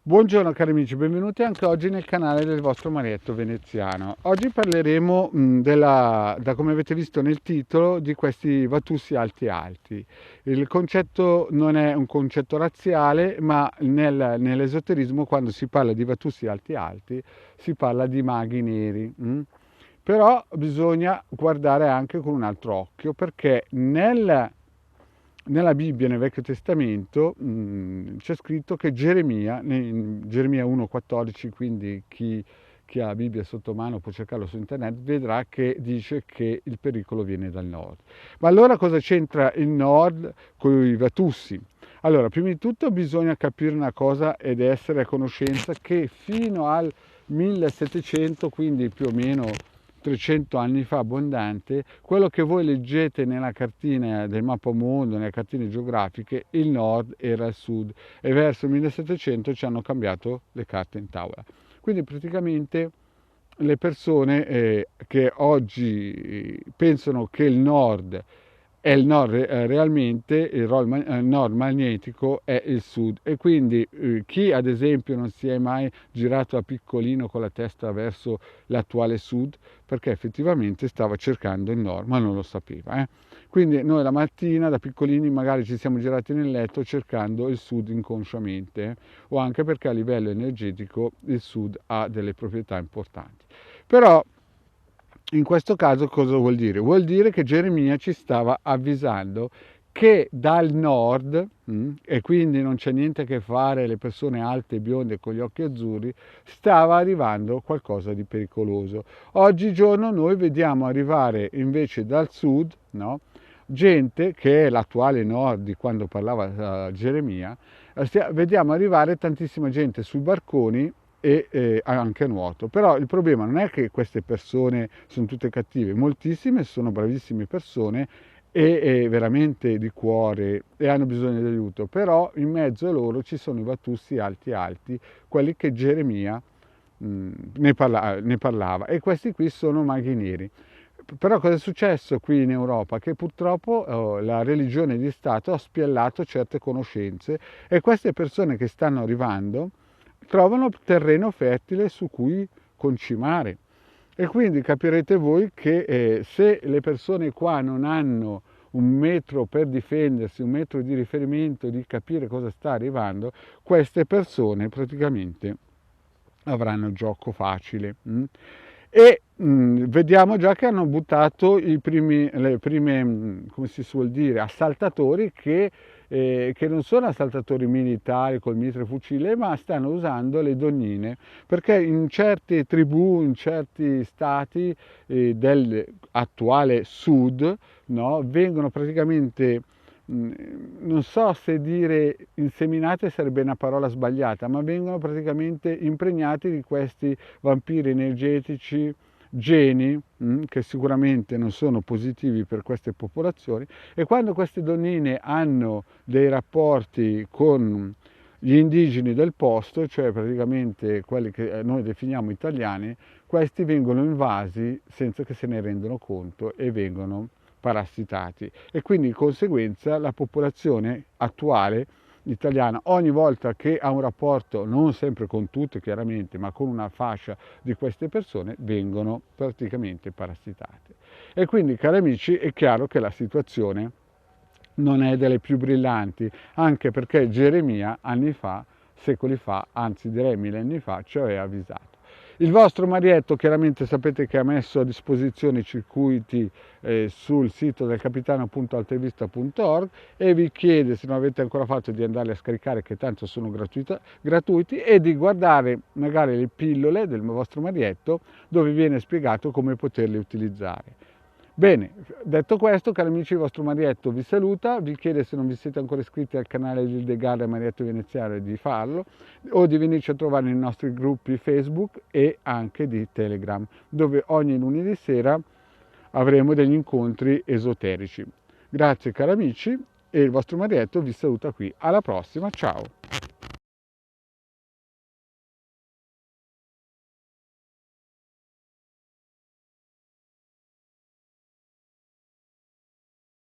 Buongiorno cari amici, benvenuti anche oggi nel canale del vostro Marietto Veneziano. Oggi parleremo da come avete visto nel titolo, di questi Vatussi alti alti. Il concetto non è un concetto razziale, ma nell'esoterismo quando si parla di Vatussi alti alti si parla di maghi neri. Però bisogna guardare anche con un altro occhio, perché nella Bibbia, nel Vecchio Testamento, c'è scritto che Geremia, in Geremia 1,14, quindi chi ha la Bibbia sotto mano può cercarlo su internet, vedrà che dice che il pericolo viene dal nord. Ma allora cosa c'entra il nord con i Vatussi? Allora, prima di tutto bisogna capire una cosa ed essere a conoscenza che fino al 1700, quindi più o meno 300 anni fa abbondante, quello che voi leggete nella cartina del mappamondo, nelle cartine geografiche, il nord era il sud e verso il 1700 ci hanno cambiato le carte in tavola. Quindi praticamente le persone che oggi pensano che il nord è il nord, realmente il nord magnetico è il sud, e quindi chi ad esempio non si è mai girato da piccolino con la testa verso l'attuale sud, perché effettivamente stava cercando il nord ma non lo sapeva. Quindi noi la mattina da piccolini magari ci siamo girati nel letto cercando il sud inconsciamente, o anche perché a livello energetico il sud ha delle proprietà importanti. Però in questo caso cosa vuol dire? Vuol dire che Geremia ci stava avvisando che dal nord, e quindi non c'è niente a che fare le persone alte e bionde con gli occhi azzurri, stava arrivando qualcosa di pericoloso. Oggigiorno noi vediamo arrivare invece dal sud, no? Gente che è l'attuale nord di quando parlava Geremia, vediamo arrivare tantissima gente sui barconi e anche a nuoto. Però il problema non è che queste persone sono tutte cattive, moltissime sono bravissime persone e veramente di cuore e hanno bisogno di aiuto, però in mezzo a loro ci sono i Vatussi alti alti, quelli che Geremia ne parlava, e questi qui sono maghi neri. Però cosa è successo qui in Europa? Che purtroppo la religione di Stato ha spiellato certe conoscenze e queste persone che stanno arrivando trovano terreno fertile su cui concimare. E quindi capirete voi che se le persone qua non hanno un metro per difendersi, un metro di riferimento, di capire cosa sta arrivando, queste persone praticamente avranno il gioco facile. E vediamo già che hanno buttato le prime, come si suol dire, assaltatori che non sono assaltatori militari col mitra e fucile, ma stanno usando le donnine, perché in certe tribù, in certi stati dell'attuale sud, no, vengono praticamente, non so se dire inseminate sarebbe una parola sbagliata, ma vengono praticamente impregnati di questi vampiri energetici, geni, che sicuramente non sono positivi per queste popolazioni, e quando queste donnine hanno dei rapporti con gli indigeni del posto, cioè praticamente quelli che noi definiamo italiani, questi vengono invasi senza che se ne rendano conto e vengono parassitati, e quindi di conseguenza la popolazione attuale italiana, ogni volta che ha un rapporto, non sempre con tutte chiaramente, ma con una fascia di queste persone, vengono praticamente parassitate. E quindi, cari amici, è chiaro che la situazione non è delle più brillanti, anche perché Geremia anni fa, secoli fa, anzi direi millenni fa, ci aveva avvisato. Il vostro Marietto chiaramente sapete che ha messo a disposizione i circuiti sul sito del capitano.altevista.org, e vi chiede, se non avete ancora fatto, di andarli a scaricare, che tanto sono gratuiti, e di guardare magari le pillole del vostro Marietto dove viene spiegato come poterli utilizzare. Bene, detto questo, cari amici, il vostro Marietto vi saluta, vi chiede, se non vi siete ancora iscritti al canale di Ildegarda Marietto Veneziano, di farlo, o di venirci a trovare nei nostri gruppi Facebook e anche di Telegram, dove ogni lunedì sera avremo degli incontri esoterici. Grazie cari amici, e il vostro Marietto vi saluta qui. Alla prossima, ciao!